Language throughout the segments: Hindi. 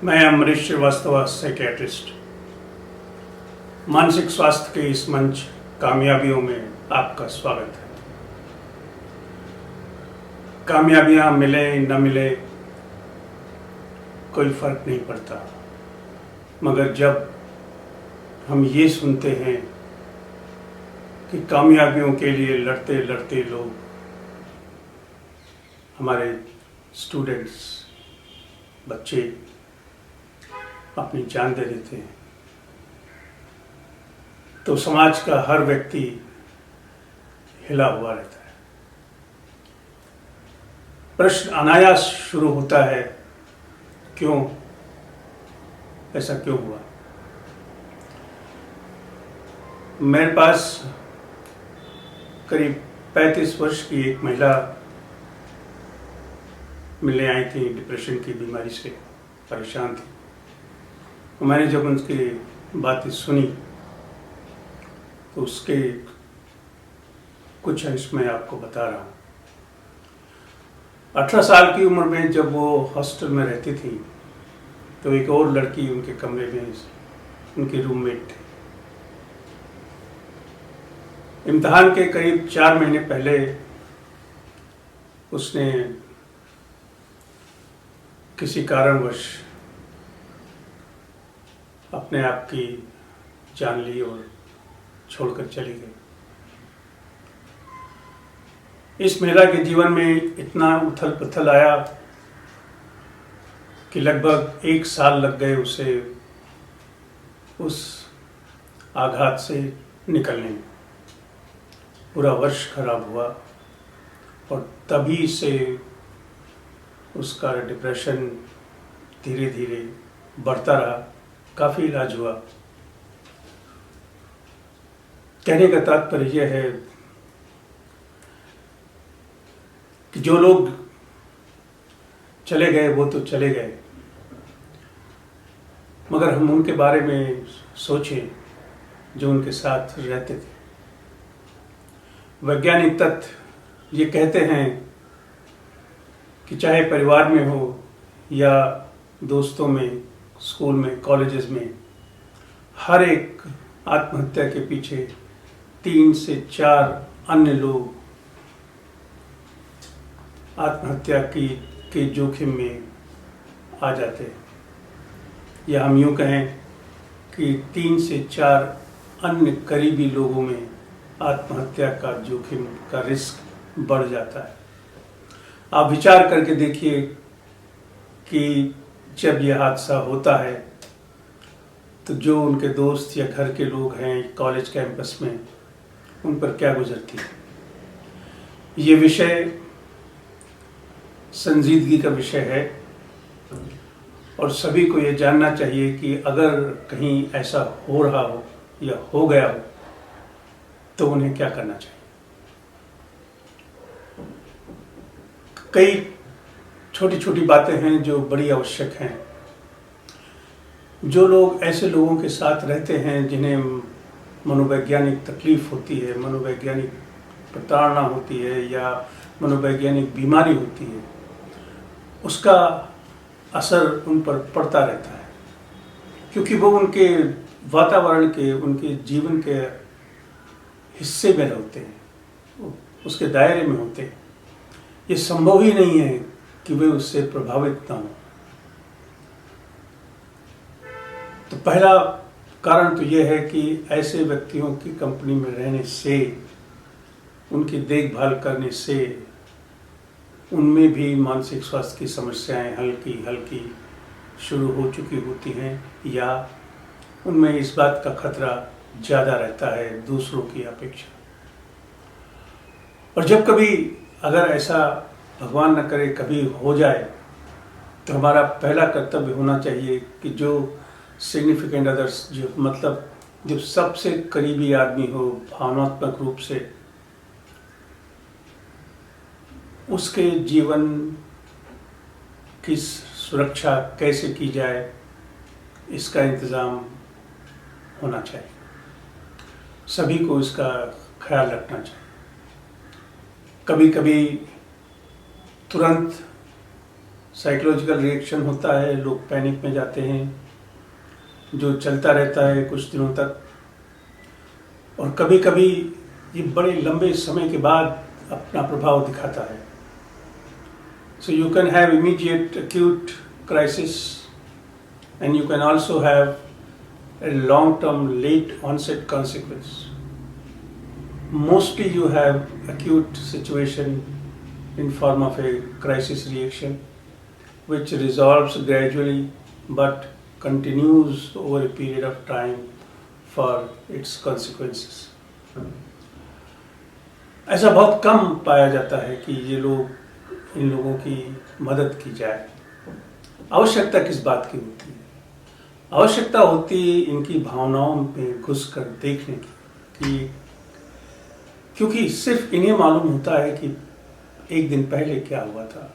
मैं अमरीश श्रीवास्तव, साइकियाट्रिस्ट। मानसिक स्वास्थ्य के इस मंच कामयाबियों में आपका स्वागत है। कामयाबियां मिले न मिले कोई फर्क नहीं पड़ता, मगर जब हम ये सुनते हैं कि कामयाबियों के लिए लड़ते लड़ते लोग, हमारे स्टूडेंट्स, बच्चे अपनी जान दे देते हैं, तो समाज का हर व्यक्ति हिला हुआ रहता है। प्रश्न अनायास शुरू होता है, क्यों? ऐसा क्यों हुआ? मेरे पास करीब 35 वर्ष की एक महिला मिलने आई थी, डिप्रेशन की बीमारी से परेशान थी। मैंने जब उनकी बातें सुनी तो उसके कुछ अंश मैं आपको बता रहा हूँ। 18 साल की उम्र में जब वो हॉस्टल में रहती थी तो एक और लड़की उनके कमरे में उनके रूममेट थे। इम्तिहान के करीब 4 महीने पहले उसने किसी कारणवश अपने आप की जान ली और छोड़कर चली गई। इस महिला के जीवन में इतना उथल पुथल आया कि लगभग 1 साल लग गए उसे उस आघात से निकलने में। पूरा वर्ष खराब हुआ और तभी से उसका डिप्रेशन धीरे धीरे बढ़ता रहा। काफ़ी इलाज हुआ। कहने का तात्पर्य यह है कि जो लोग चले गए वो तो चले गए, मगर हम उनके बारे में सोचें जो उनके साथ रहते थे। वैज्ञानिक तथ्य ये कहते हैं कि चाहे परिवार में हो या दोस्तों में, स्कूल में, कॉलेजेस में, हर एक आत्महत्या के पीछे 3 से 4 अन्य लोग आत्महत्या के जोखिम में आ जाते हैं। या हम यूँ कहें कि 3 से 4 अन्य करीबी लोगों में आत्महत्या का जोखिम का रिस्क बढ़ जाता है। आप विचार करके देखिए कि जब यह हादसा होता है तो जो उनके दोस्त या घर के लोग हैं कॉलेज कैंपस में, उन पर क्या गुजरती है। ये विषय संजीदगी का विषय है और सभी को ये जानना चाहिए कि अगर कहीं ऐसा हो रहा हो या हो गया हो तो उन्हें क्या करना चाहिए। कई छोटी छोटी बातें हैं जो बड़ी आवश्यक हैं। जो लोग ऐसे लोगों के साथ रहते हैं जिन्हें मनोवैज्ञानिक तकलीफ होती है, मनोवैज्ञानिक प्रताड़ना होती है या मनोवैज्ञानिक बीमारी होती है, उसका असर उन पर पड़ता रहता है, क्योंकि वो उनके वातावरण के, उनके जीवन के हिस्से में होते हैं, उसके दायरे में होते हैं। ये संभव ही नहीं है कि वे उससे प्रभावित ना हो। तो पहला कारण तो यह है कि ऐसे व्यक्तियों की कंपनी में रहने से, उनकी देखभाल करने से उनमें भी मानसिक स्वास्थ्य की समस्याएं हल्की हल्की शुरू हो चुकी होती हैं या उनमें इस बात का खतरा ज़्यादा रहता है दूसरों की अपेक्षा। और जब कभी अगर ऐसा भगवान न करे कभी हो जाए तो हमारा पहला कर्तव्य होना चाहिए कि जो सिग्निफिकेंट अदर्स, जो मतलब जो सबसे करीबी आदमी हो भावनात्मक रूप से, उसके जीवन की सुरक्षा कैसे की जाए इसका इंतज़ाम होना चाहिए। सभी को इसका ख्याल रखना चाहिए। कभी कभी तुरंत साइकोलॉजिकल रिएक्शन होता है, लोग पैनिक में जाते हैं, जो चलता रहता है कुछ दिनों तक, और कभी कभी ये बड़े लंबे समय के बाद अपना प्रभाव दिखाता है. So you can have immediate acute crisis, and you can also have a long-term late onset consequence. Mostly you have acute situation in form of a crisis reaction which resolves gradually but continues over a period of time for its consequences. ऐसा बहुत कम पाया जाता है कि इन लोगों की मदद की जाए. आवश्यकता किस बात की होती है? आवश्यकता होती है इनकी भावनाओं में घुसकर देखने की, क्योंकि सिर्फ इन्हें मालूम होता है कि एक दिन पहले क्या हुआ था,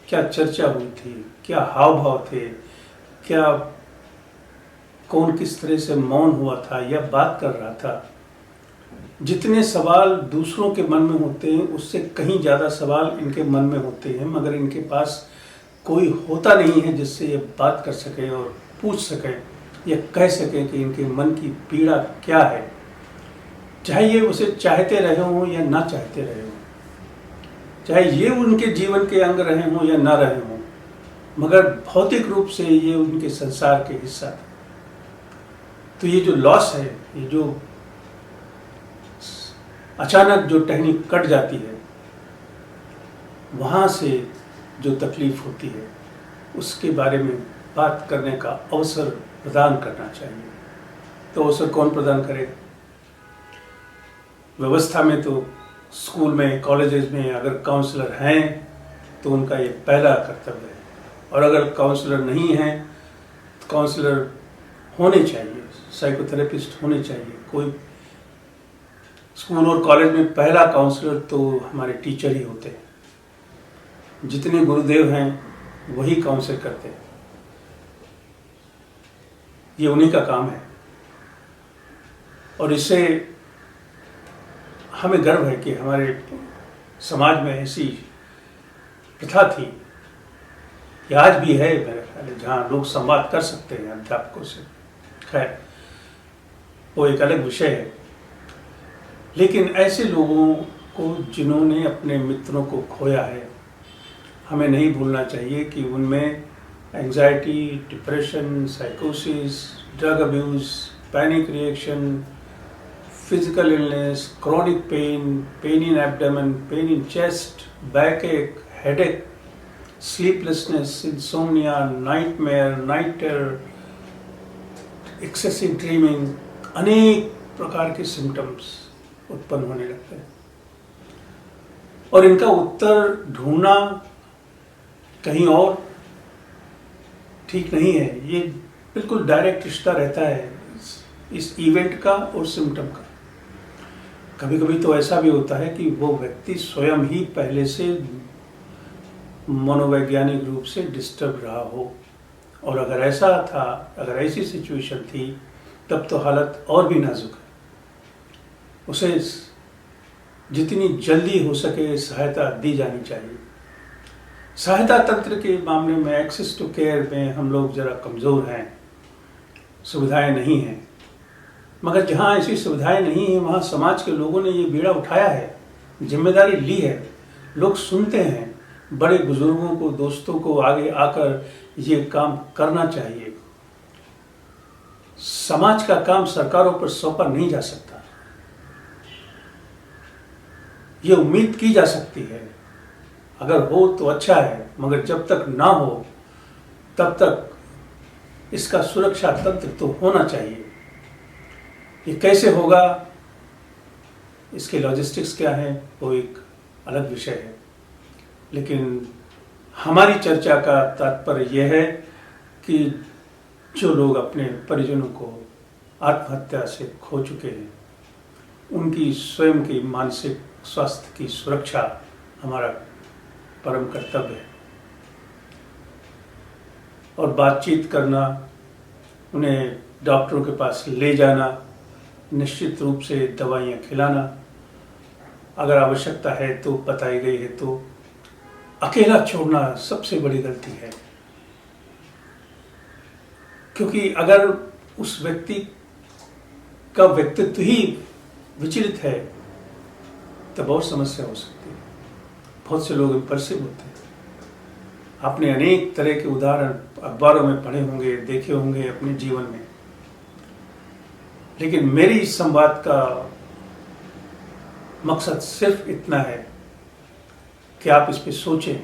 क्या चर्चा हुई थी, क्या हाव भाव थे, क्या कौन किस तरह से मौन हुआ था या बात कर रहा था. जितने सवाल दूसरों के मन में होते हैं उससे कहीं ज़्यादा सवाल इनके मन में होते हैं, मगर इनके पास कोई होता नहीं है जिससे ये बात कर सके और पूछ सके या कह सके कि इनके मन की पीड़ा क्या है, चाहे ये उसे चाहते रहे हों या ना चाहते रहे हों, चाहे ये उनके जीवन के अंग रहे हों या ना रहे हों, मगर भौतिक रूप से ये उनके संसार के हिस्सा थे. तो ये जो लॉस है, ये जो अचानक जो टहनी कट जाती है, वहाँ से जो तकलीफ होती है, उसके बारे में बात करने का अवसर प्रदान करना चाहिए. तो अवसर कौन प्रदान करे? व्यवस्था में तो स्कूल में, कॉलेजेस में अगर काउंसलर हैं तो उनका ये पहला कर्तव्य है, और अगर काउंसलर नहीं हैं तो काउंसलर होने चाहिए, साइकोथेरेपिस्ट होने चाहिए. कोई स्कूल और कॉलेज में पहला काउंसलर तो हमारे टीचर ही होते हैं. जितने गुरुदेव हैं वही काउंसिल करते हैं, ये उन्हीं का काम है. और इससे हमें गर्व है कि हमारे समाज में ऐसी प्रथा थी कि आज भी है मेरे ख्याल है, जहाँ लोग संवाद कर सकते हैं अध्यापकों से. खैर, वो एक अलग विषय है. लेकिन ऐसे लोगों को जिन्होंने अपने मित्रों को खोया है, हमें नहीं भूलना चाहिए कि उनमें एंजाइटी, डिप्रेशन, साइकोसिस, drug abuse, panic reaction, physical illness, chronic pain, pain in abdomen, pain in chest, backache, headache, sleeplessness, insomnia, nightmare, night terror, excessive dreaming, अनेक प्रकार के सिम्टम्स उत्पन्न होने लगते हैं. और इनका उत्तर ढूंढना कहीं और ठीक नहीं है. ये बिल्कुल डायरेक्ट रिश्ता रहता है इस इवेंट का और सिम्टम का. कभी कभी तो ऐसा भी होता है कि वो व्यक्ति स्वयं ही पहले से मनोवैज्ञानिक रूप से डिस्टर्ब रहा हो, और अगर ऐसा था, अगर ऐसी सिचुएशन थी, तब तो हालत और भी नाजुक है. उसे जितनी जल्दी हो सके सहायता दी जानी चाहिए. सहायता तंत्र के मामले में, एक्सेस टू केयर में हम लोग ज़रा कमज़ोर हैं, सुविधाएं नहीं हैं. मगर जहाँ ऐसी सुविधाएं नहीं हैं वहाँ समाज के लोगों ने ये बीड़ा उठाया है, जिम्मेदारी ली है. लोग सुनते हैं, बड़े बुजुर्गों को, दोस्तों को आगे आकर ये काम करना चाहिए. समाज का काम सरकारों पर सौंपा नहीं जा सकता. ये उम्मीद की जा सकती है, अगर हो तो अच्छा है, मगर जब तक ना हो तब तक इसका सुरक्षा तंत्र तो होना चाहिए. ये कैसे होगा, इसके लॉजिस्टिक्स क्या हैं, वो एक अलग विषय है. लेकिन हमारी चर्चा का तात्पर्य यह है कि जो लोग अपने परिजनों को आत्महत्या से खो चुके हैं, उनकी स्वयं की मानसिक स्वास्थ्य की सुरक्षा हमारा परम कर्तव्य है. और बातचीत करना, उन्हें डॉक्टरों के पास ले जाना, निश्चित रूप से दवाइयाँ खिलाना, अगर आवश्यकता है तो बताई गई है तो, अकेला छोड़ना सबसे बड़ी गलती है, क्योंकि अगर उस व्यक्ति का व्यक्तित्व ही विचलित है तो बहुत समस्या हो सकती है। बहुत से लोग इम्पल्सिव होते हैं। आपने अनेक तरह के उदाहरण अखबारों में पढ़े होंगे, देखे होंगे अपने जीवन में। लेकिन मेरी इस संवाद का मकसद सिर्फ इतना है कि आप इस पे सोचें।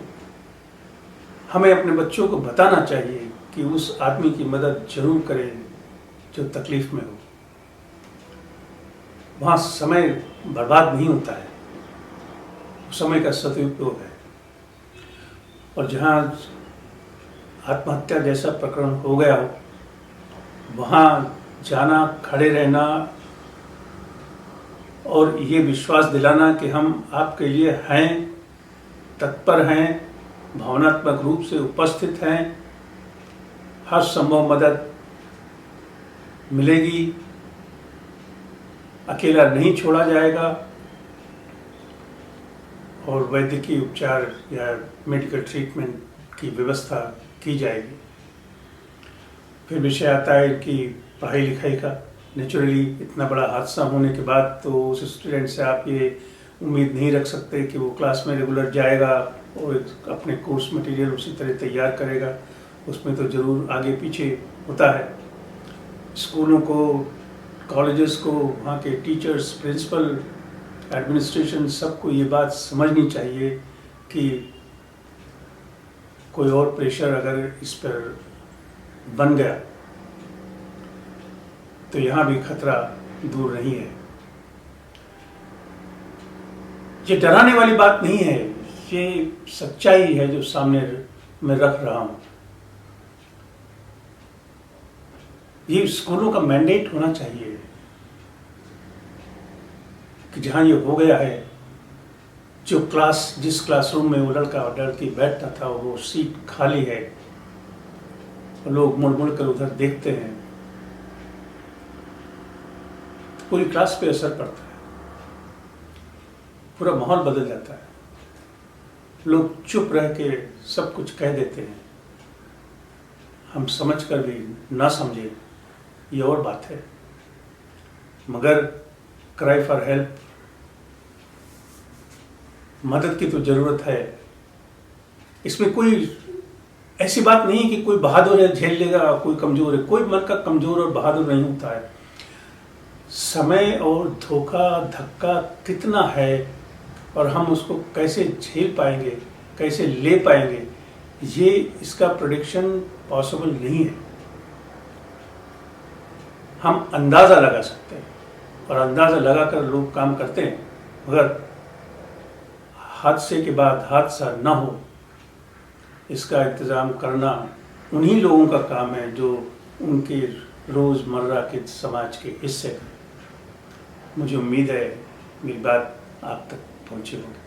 हमें अपने बच्चों को बताना चाहिए कि उस आदमी की मदद जरूर करें जो तकलीफ में हो। वहाँ समय बर्बाद नहीं होता है, समय का सदुपयोग है। और जहाँ आत्महत्या जैसा प्रकरण हो गया हो, वहाँ जाना, खड़े रहना और ये विश्वास दिलाना कि हम आपके लिए हैं, तत्पर हैं, भावनात्मक रूप से उपस्थित हैं, हर संभव मदद मिलेगी, अकेला नहीं छोड़ा जाएगा और वैद्यकीय उपचार या मेडिकल ट्रीटमेंट की व्यवस्था की जाएगी। फिर विषय आता है कि पढ़ाई लिखाई का। नेचुरली इतना बड़ा हादसा होने के बाद तो उस स्टूडेंट से आप ये उम्मीद नहीं रख सकते कि वो क्लास में रेगुलर जाएगा और अपने कोर्स मटेरियल उसी तरह तैयार करेगा। उसमें तो ज़रूर आगे पीछे होता है। स्कूलों को, कॉलेजेस को, वहाँ के टीचर्स, प्रिंसिपल, एडमिनिस्ट्रेशन, सबको ये बात समझनी चाहिए कि कोई और प्रेशर अगर इस पर बन गया तो यहाँ भी खतरा दूर नहीं है। ये डराने वाली बात नहीं है, ये सच्चाई है जो सामने मैं रख रहा हूँ। ये स्कूलों का मैंडेट होना चाहिए कि जहाँ ये हो गया है, जिस क्लासरूम में वो लड़का और लड़की बैठता था वो सीट खाली है, लोग मुड़ मुड़ कर उधर देखते हैं, पूरी क्लास पे असर पड़ता है, पूरा माहौल बदल जाता है। लोग चुप रह के सब कुछ कह देते हैं। हम समझ कर भी ना समझे ये और बात है, मगर क्राई फॉर हेल्प, मदद की तो जरूरत है। इसमें कोई ऐसी बात नहीं कि कोई बहादुर है झेल लेगा, कोई कमजोर है। कोई मन का कमजोर और बहादुर नहीं होता है। समय और धोखा धक्का कितना है और हम उसको कैसे झेल पाएंगे, कैसे ले पाएंगे, ये इसका प्रेडिक्शन पॉसिबल नहीं है। हम अंदाज़ा लगा सकते हैं और अंदाज़ा लगाकर लोग काम करते हैं, मगर हादसे के बाद हादसा ना हो इसका इंतज़ाम करना उन्हीं लोगों का काम है जो उनके रोज़मर्रा के समाज के हिस्से हैं। मुझे उम्मीद है मेरी बात आप तक पहुंची होगी।